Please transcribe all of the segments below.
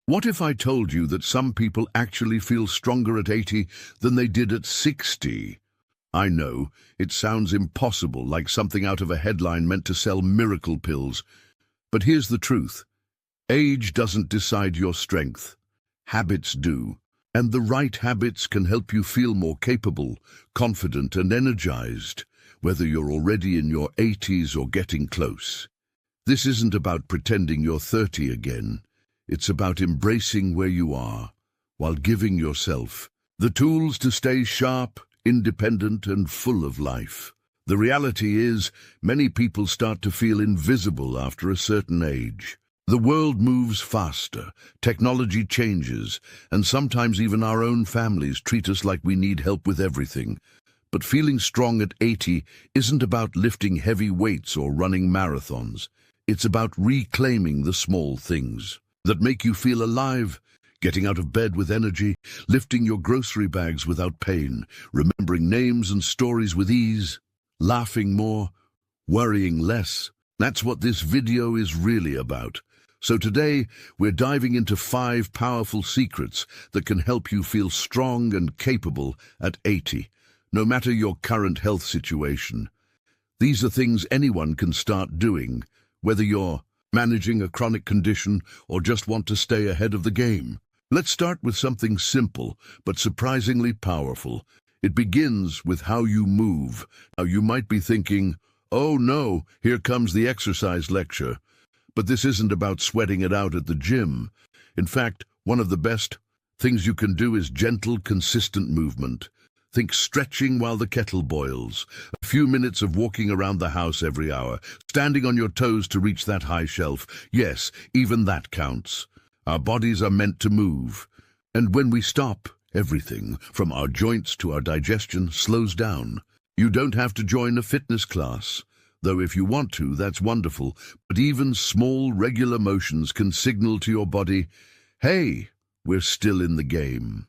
What if I told you that some people actually feel stronger at 80 than they did at 60? I know, it sounds impossible, like something out of a headline meant to sell miracle pills. But here's the truth. Age doesn't decide your strength. Habits do. And the right habits can help you feel more capable, confident and energized, whether you're already in your 80s or getting close. This isn't about pretending you're 30 again. It's about embracing where you are, while giving yourself the tools to stay sharp, independent and full of life. The reality is, many people start to feel invisible after a certain age. The world moves faster, technology changes, and sometimes even our own families treat us like we need help with everything. But feeling strong at 80 isn't about lifting heavy weights or running marathons. It's about reclaiming the small things that make you feel alive, getting out of bed with energy, lifting your grocery bags without pain, remembering names and stories with ease, laughing more, worrying less. That's what this video is really about. So today, we're diving into 5 powerful secrets that can help you feel strong and capable at 80, no matter your current health situation. These are things anyone can start doing, whether you're managing a chronic condition or just want to stay ahead of the game. Let's start with something simple, but surprisingly powerful. It begins with how you move. Now, you might be thinking, oh no, here comes the exercise lecture. But this isn't about sweating it out at the gym. In fact, one of the best things you can do is gentle, consistent movement. Think stretching while the kettle boils, a few minutes of walking around the house every hour, standing on your toes to reach that high shelf. Yes, even that counts. Our bodies are meant to move. And when we stop, everything, from our joints to our digestion, slows down. You don't have to join a fitness class. Though if you want to, that's wonderful. But even small, regular motions can signal to your body, hey, we're still in the game.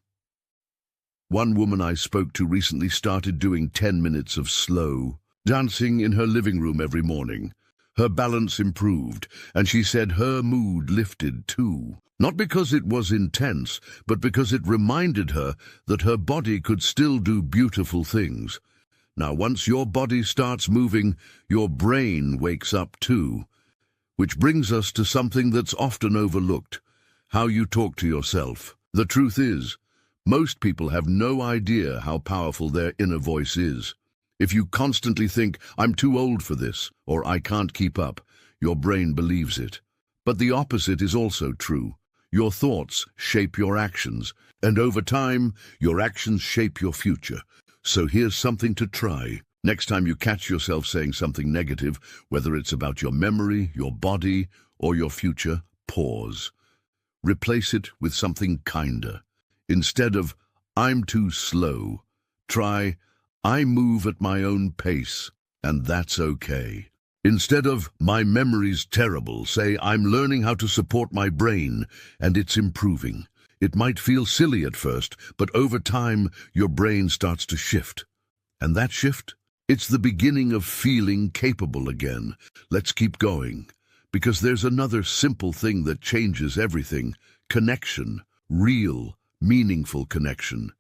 One woman I spoke to recently started doing 10 minutes of slow dancing in her living room every morning. Her balance improved, and she said her mood lifted too. Not because it was intense, but because it reminded her that her body could still do beautiful things. Now, once your body starts moving, your brain wakes up too. Which brings us to something that's often overlooked: how you talk to yourself. The truth is, most people have no idea how powerful their inner voice is. If you constantly think, I'm too old for this, or I can't keep up, your brain believes it. But the opposite is also true. Your thoughts shape your actions, and over time, your actions shape your future. So here's something to try. Next time you catch yourself saying something negative, whether it's about your memory, your body, or your future, pause. Replace it with something kinder. Instead of, I'm too slow, try, I move at my own pace, and that's okay. Instead of, my memory's terrible, say, I'm learning how to support my brain, and it's improving. It might feel silly at first, but over time, your brain starts to shift. And that shift? It's the beginning of feeling capable again. Let's keep going, because there's another simple thing that changes everything: connection, real, meaningful connection.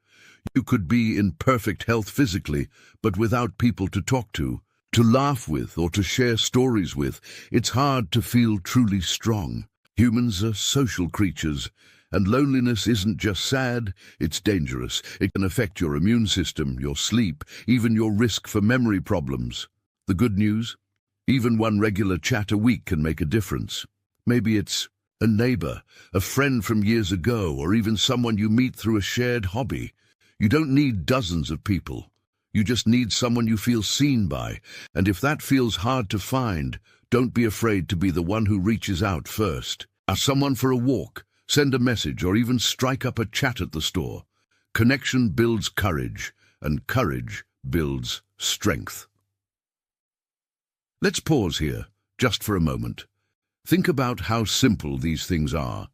You could be in perfect health physically, but without people to talk to laugh with, or to share stories with. It's hard to feel truly strong. Humans are social creatures, and loneliness isn't just sad, it's dangerous. It can affect your immune system, your sleep, even your risk for memory problems. The good news? Even one regular chat a week can make a difference. Maybe it's a neighbor, a friend from years ago, or even someone you meet through a shared hobby. You don't need dozens of people. You just need someone you feel seen by. And if that feels hard to find, don't be afraid to be the one who reaches out first. Ask someone for a walk, send a message, or even strike up a chat at the store. Connection builds courage, and courage builds strength. Let's pause here, just for a moment. Think about how simple these things are.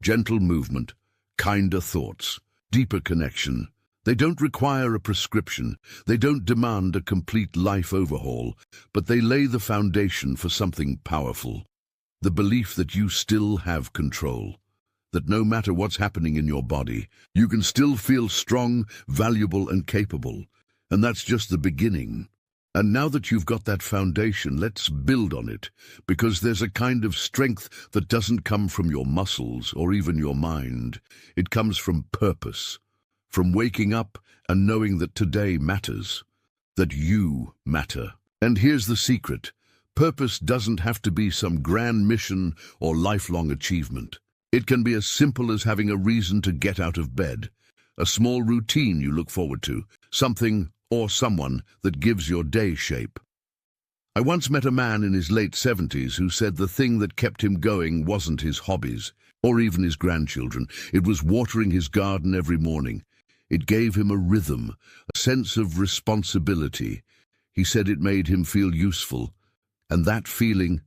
Gentle movement, kinder thoughts, deeper connection. They don't require a prescription. They don't demand a complete life overhaul, but they lay the foundation for something powerful. The belief that you still have control. that no matter what's happening in your body, you can still feel strong, valuable, and capable. And that's just the beginning. And now that you've got that foundation, let's build on it, because there's a kind of strength that doesn't come from your muscles or even your mind. It comes from purpose, from waking up and knowing that today matters, that you matter. And here's the secret. Purpose doesn't have to be some grand mission or lifelong achievement. It can be as simple as having a reason to get out of bed, a small routine you look forward to, something or someone that gives your day shape. I once met a man in his late 70s who said the thing that kept him going wasn't his hobbies, or even his grandchildren. It was watering his garden every morning. It gave him a rhythm, a sense of responsibility. He said it made him feel useful. And that feeling,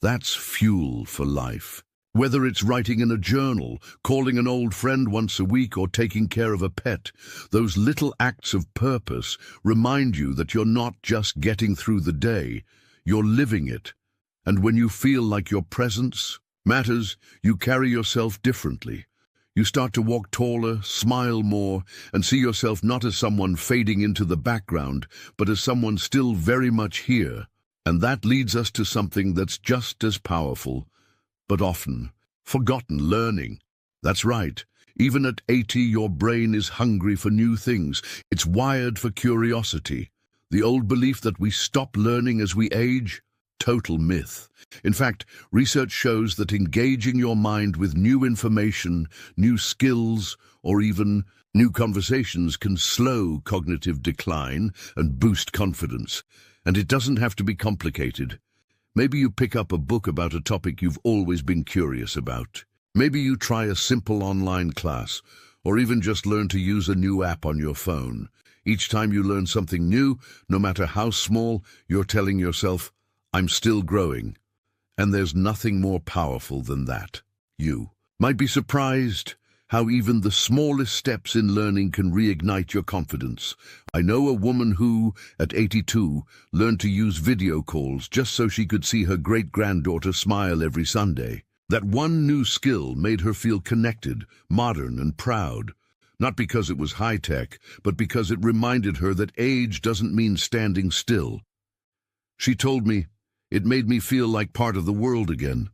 that's fuel for life. Whether it's writing in a journal, calling an old friend once a week, or taking care of a pet, those little acts of purpose remind you that you're not just getting through the day, you're living it. And when you feel like your presence matters, you carry yourself differently. You start to walk taller, smile more, and see yourself not as someone fading into the background, but as someone still very much here. And that leads us to something that's just as powerful, but often forgotten: learning. That's right. Even at 80, your brain is hungry for new things. It's wired for curiosity. The old belief that we stop learning as we age? Total myth. In fact, research shows that engaging your mind with new information, new skills, or even new conversations can slow cognitive decline and boost confidence. And it doesn't have to be complicated. Maybe you pick up a book about a topic you've always been curious about. Maybe you try a simple online class, or even just learn to use a new app on your phone. Each time you learn something new, no matter how small, you're telling yourself, I'm still growing. And there's nothing more powerful than that. You might be surprised how even the smallest steps in learning can reignite your confidence. I know a woman who, at 82, learned to use video calls just so she could see her great-granddaughter smile every Sunday. That one new skill made her feel connected, modern, and proud. Not because it was high-tech, but because it reminded her that age doesn't mean standing still. She told me, it made me feel like part of the world again.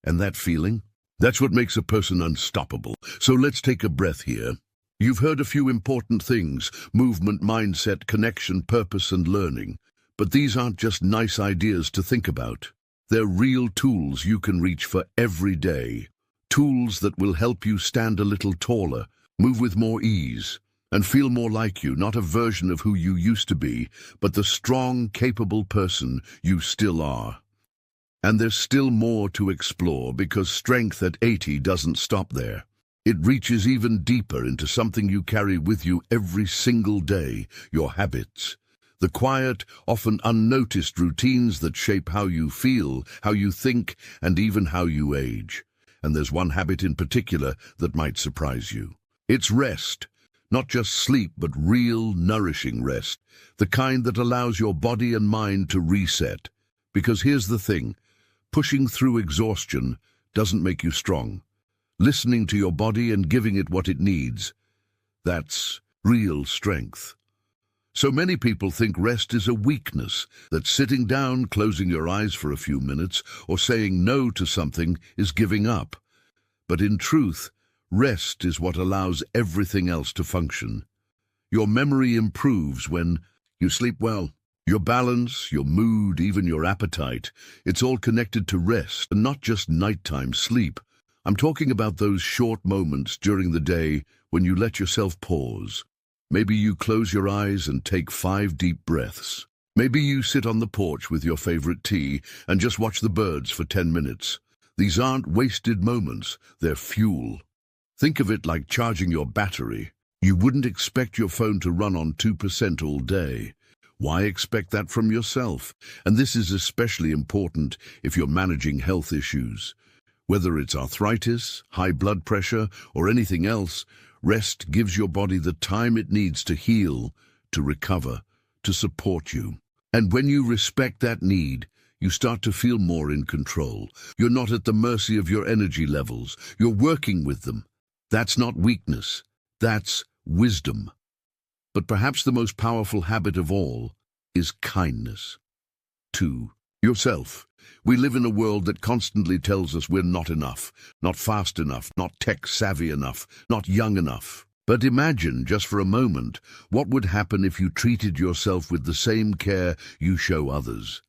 And that feeling? That's what makes a person unstoppable. So let's take a breath here. You've heard a few important things: movement, mindset, connection, purpose, and learning. But these aren't just nice ideas to think about. They're real tools you can reach for every day. Tools that will help you stand a little taller, move with more ease, and feel more like you, not a version of who you used to be, but the strong, capable person you still are. And there's still more to explore, because strength at 80 doesn't stop there. It reaches even deeper into something you carry with you every single day: your habits. The quiet, often unnoticed routines that shape how you feel, how you think, and even how you age. And there's one habit in particular that might surprise you. It's rest. Not just sleep, but real, nourishing rest. The kind that allows your body and mind to reset. Because here's the thing. Pushing through exhaustion doesn't make you strong. Listening to your body and giving it what it needs, that's real strength. So many people think rest is a weakness, that sitting down, closing your eyes for a few minutes, or saying no to something is giving up. But in truth, rest is what allows everything else to function. Your memory improves when you sleep well. Your balance, your mood, even your appetite, it's all connected to rest, and not just nighttime sleep. I'm talking about those short moments during the day when you let yourself pause. Maybe you close your eyes and take 5 deep breaths. Maybe you sit on the porch with your favorite tea and just watch the birds for 10 minutes. These aren't wasted moments, they're fuel. Think of it like charging your battery. You wouldn't expect your phone to run on 2% all day. Why expect that from yourself? And this is especially important if you're managing health issues. Whether it's arthritis, high blood pressure, or anything else, rest gives your body the time it needs to heal, to recover, to support you. And when you respect that need, You start to feel more in control. You're not at the mercy of your energy levels. You're working with them. That's not weakness. That's wisdom. But perhaps the most powerful habit of all is kindness. To yourself. We live in a world that constantly tells us we're not enough, not fast enough, not tech-savvy enough, not young enough. But imagine, just for a moment, what would happen if you treated yourself with the same care you show others.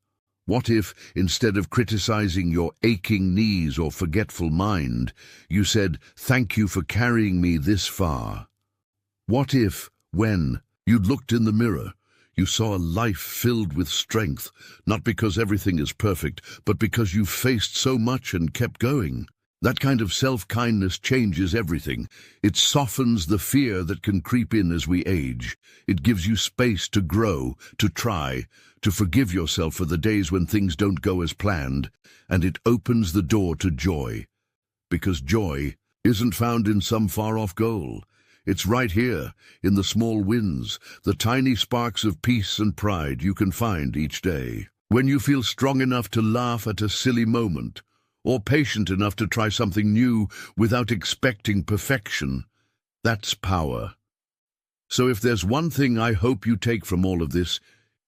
What if, instead of criticizing your aching knees or forgetful mind, you said, "Thank you for carrying me this far"? What if, when you looked in the mirror, you saw a life filled with strength, not because everything is perfect, but because you've faced so much and kept going? That kind of self-kindness changes everything. It softens the fear that can creep in as we age. It gives you space to grow, to try, to forgive yourself for the days when things don't go as planned, and it opens the door to joy. Because joy isn't found in some far-off goal. It's right here, in the small wins, the tiny sparks of peace and pride you can find each day. When you feel strong enough to laugh at a silly moment, or patient enough to try something new without expecting perfection, that's power. So if there's one thing I hope you take from all of this,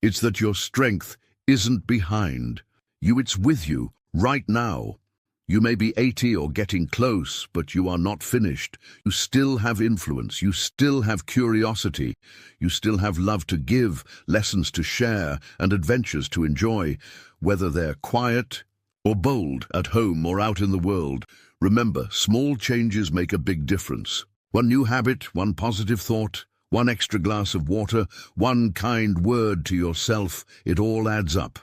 it's that your strength isn't behind you, it's with you, right now. You may be 80 or getting close, but you are not finished. You still have influence, you still have curiosity, you still have love to give, lessons to share, and adventures to enjoy. Whether they're quiet or bold, at home or out in the world, remember, small changes make a big difference. One new habit, one positive thought, one extra glass of water, one kind word to yourself, it all adds up.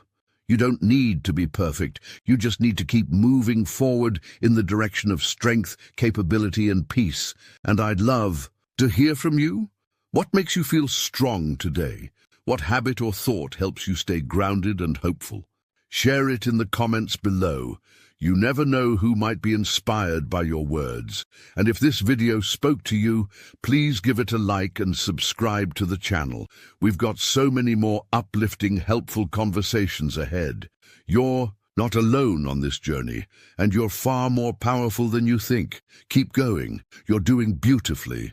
You don't need to be perfect. You just need to keep moving forward in the direction of strength, capability, and peace. And I'd love to hear from you. What makes you feel strong today? What habit or thought helps you stay grounded and hopeful? Share it in the comments below. You never know who might be inspired by your words. And if this video spoke to you, please give it a like and subscribe to the channel. We've got so many more uplifting, helpful conversations ahead. You're not alone on this journey, and you're far more powerful than you think. Keep going. You're doing beautifully.